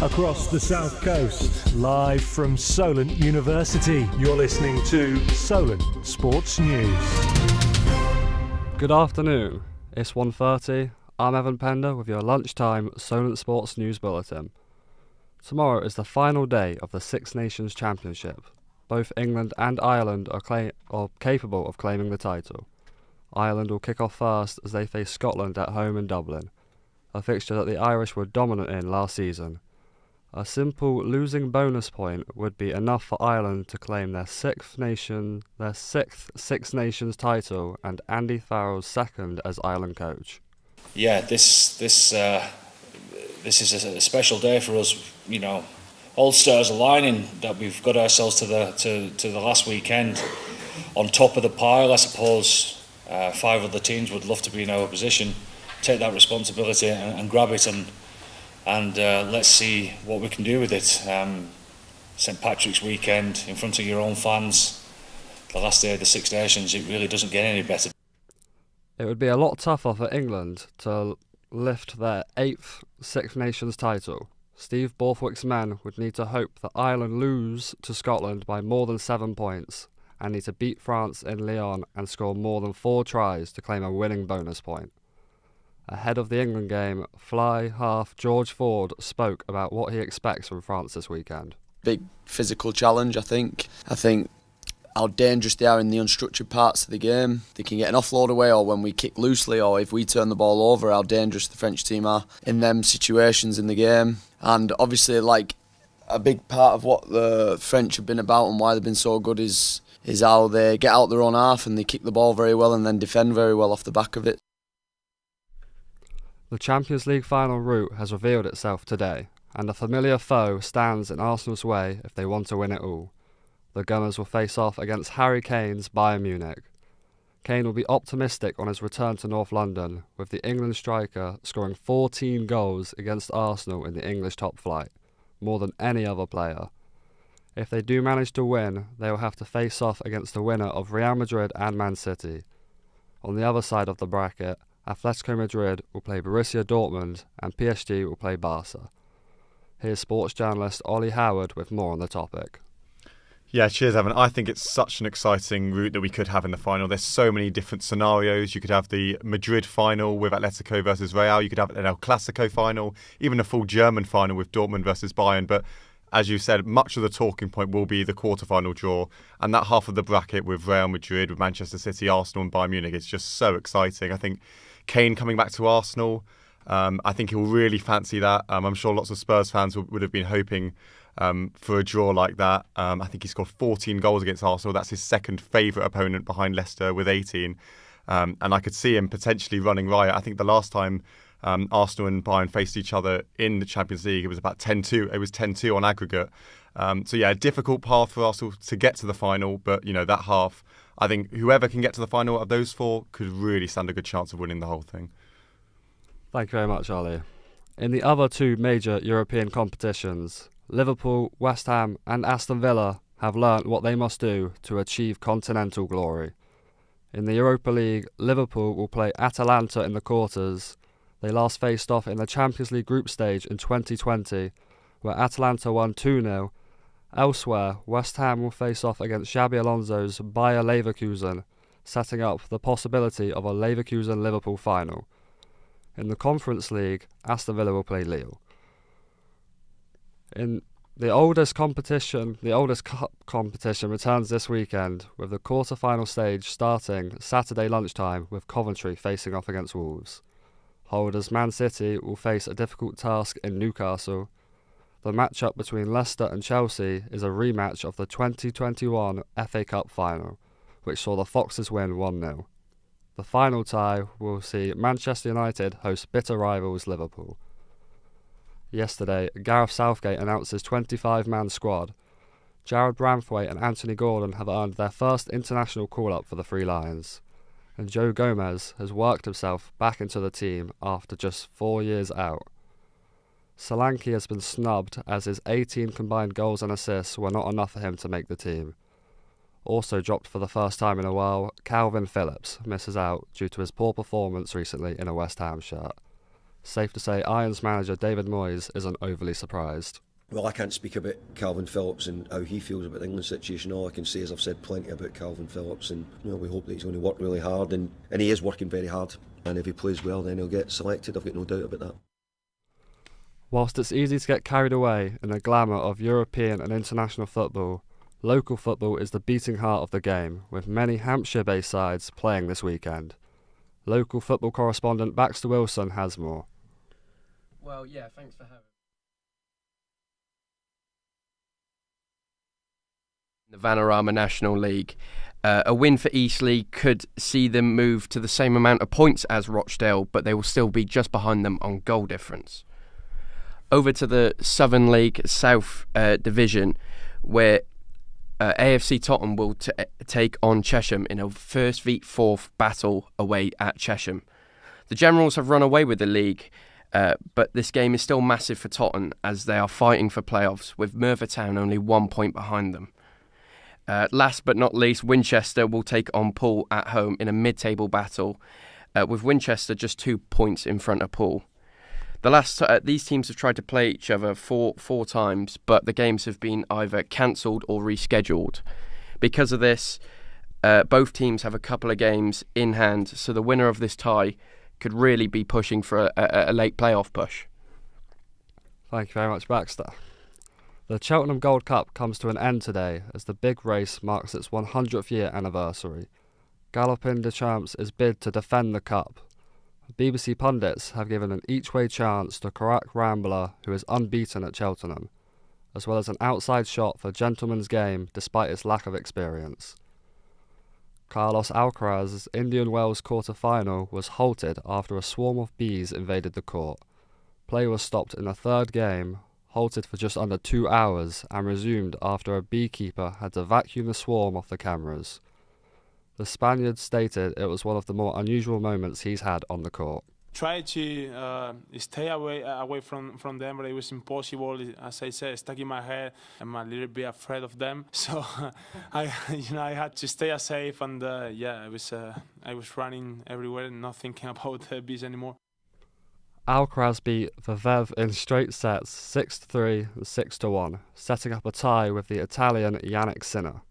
Across the South Coast, live from Solent University, you're listening to Solent Sports News. Good afternoon, it's 1:30, I'm Evan Pender with your lunchtime Solent Sports News Bulletin. Tomorrow is the final day of the Six Nations Championship. Both England and Ireland are capable of claiming the title. Ireland will kick off first as they face Scotland at home in Dublin, a fixture that the Irish were dominant in last season. A simple losing bonus point would be enough for Ireland to claim their sixth Six Nations title and Andy Farrell's second as Ireland coach. Yeah, this is a special day for us. You know, all stars aligning that we've got ourselves to the last weekend on top of the pile. I suppose 5 other teams would love to be in our position, take that responsibility and grab it and let's see what we can do with it. St Patrick's weekend in front of your own fans, the last day of the Six Nations, it really doesn't get any better. It would be a lot tougher for England to lift their 8th Six Nations title. Steve Borthwick's men would need to hope that Ireland lose to Scotland by more than 7 points and need to beat France in Lyon and score more than 4 tries to claim a winning bonus point. Ahead of the England game, fly half George Ford spoke about what he expects from France this weekend. Big physical challenge, I think. I think how dangerous they are in the unstructured parts of the game. They can get an offload away, or when we kick loosely, or if we turn the ball over, how dangerous the French team are in them situations in the game. And obviously, like, a big part of what the French have been about and why they've been so good is how they get out their own half and they kick the ball very well and then defend very well off the back of it. The Champions League final route has revealed itself today, and a familiar foe stands in Arsenal's way if they want to win it all. The Gunners will face off against Harry Kane's Bayern Munich. Kane will be optimistic on his return to North London, with the England striker scoring 14 goals against Arsenal in the English top flight, more than any other player. If they do manage to win, they will have to face off against the winner of Real Madrid and Man City. On the other side of the bracket, Atletico Madrid will play Borussia Dortmund and PSG will play Barca. Here's sports journalist Ollie Howard with more on the topic. Yeah, cheers, Evan. I think it's such an exciting route that we could have in the final. There's so many different scenarios. You could have the Madrid final with Atletico versus Real. You could have an El Clasico final, even a full German final with Dortmund versus Bayern. But as you said, much of the talking point will be the quarter-final draw. And that half of the bracket with Real Madrid, with Manchester City, Arsenal and Bayern Munich is just so exciting. I think Kane coming back to Arsenal, I think he'll really fancy that. I'm sure lots of Spurs fans would have been hoping for a draw like that. I think he scored 14 goals against Arsenal. That's his second favourite opponent behind Leicester with 18. And I could see him potentially running riot. I think the last time Arsenal and Bayern faced each other in the Champions League, it was about 10-2. It was 10-2 on aggregate. So yeah, a difficult path for Arsenal to get to the final. But, you know, that half, I think whoever can get to the final of those 4 could really stand a good chance of winning the whole thing. Thank you very much, Ollie. In the other 2 major European competitions, Liverpool, West Ham and Aston Villa have learnt what they must do to achieve continental glory. In the Europa League, Liverpool will play Atalanta in the quarters. They last faced off in the Champions League group stage in 2020, where Atalanta won 2-0. Elsewhere, West Ham will face off against Xabi Alonso's Bayer Leverkusen, setting up the possibility of a Leverkusen-Liverpool final. In the Conference League, Aston Villa will play Lille. In the oldest cup competition returns this weekend, with the quarter-final stage starting Saturday lunchtime with Coventry facing off against Wolves. Holders Man City will face a difficult task in Newcastle. The matchup between Leicester and Chelsea is a rematch of the 2021 FA Cup final, which saw the Foxes win 1-0. The final tie will see Manchester United host bitter rivals Liverpool. Yesterday, Gareth Southgate announced his 25-man squad. Jarrad Branthwaite and Anthony Gordon have earned their first international call-up for the Three Lions, and Joe Gomez has worked himself back into the team after just 4 years out. Solanke has been snubbed as his 18 combined goals and assists were not enough for him to make the team. Also dropped for the first time in a while, Calvin Phillips misses out due to his poor performance recently in a West Ham shirt. safe to say Irons manager David Moyes isn't overly surprised. Well, I can't speak about Calvin Phillips and how he feels about the England situation. All I can say is I've said plenty about Calvin Phillips, and we hope that he's going to work really hard, and he is working very hard. And if he plays well, then he'll get selected. I've got no doubt about that. Whilst it's easy to get carried away in the glamour of European and international football, local football is the beating heart of the game, with many Hampshire-based sides playing this weekend. Local football correspondent Baxter Wilson has more. Well, yeah, thanks for having me. The Vanarama National League. A win for Eastleigh could see them move to the same amount of points as Rochdale, but they will still be just behind them on goal difference. Over to the Southern League South Division, where AFC Tottenham will take on Chesham in a first v fourth battle away at Chesham. The Generals have run away with the league, but this game is still massive for Tottenham as they are fighting for playoffs, with Merthyr Town only 1 point behind them. Last but not least, Winchester will take on Poole at home in a mid-table battle, with Winchester just 2 points in front of Poole. These teams have tried to play each other four times, but the games have been either cancelled or rescheduled. Because of this, both teams have a couple of games in hand, so the winner of this tie could really be pushing for a late playoff push. Thank you very much, Baxter. The Cheltenham Gold Cup comes to an end today as the big race marks its 100th year anniversary. Galopin de Champs is bid to defend the cup. BBC pundits have given an each-way chance to Karak Rambler, who is unbeaten at Cheltenham, as well as an outside shot for Gentleman's Game despite its lack of experience. Carlos Alcaraz's Indian Wells quarter-final was halted after a swarm of bees invaded the court. Play was stopped in the third game, halted for just under 2 hours, and resumed after a beekeeper had to vacuum the swarm off the cameras. The Spaniard stated it was one of the more unusual moments he's had on the court. Tried to stay away from them, but it was impossible. As I said, stuck in my head. I'm a little bit afraid of them, so I had to stay safe. And I was running everywhere, not thinking about the bees anymore. Alcaraz beat Vavev in straight sets 6-3 and 6-1, setting up a tie with the Italian Yannick Sinner.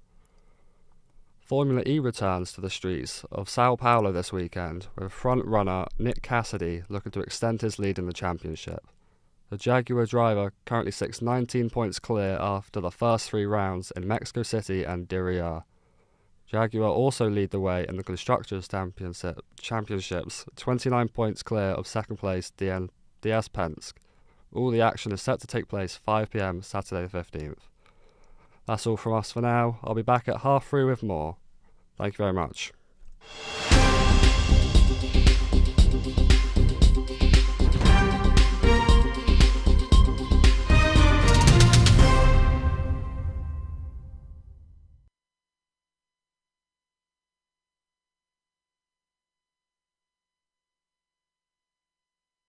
Formula E returns to the streets of Sao Paulo this weekend, with front-runner Nick Cassidy looking to extend his lead in the championship. The Jaguar driver currently sits 19 points clear after the first 3 rounds in Mexico City and Diriyah. Jaguar also lead the way in the Constructors' Championships, 29 points clear of second place DS Penske. All the action is set to take place 5 p.m. Saturday the 15th. That's all from us for now. I'll be back at 3:30 with more. Thank you very much.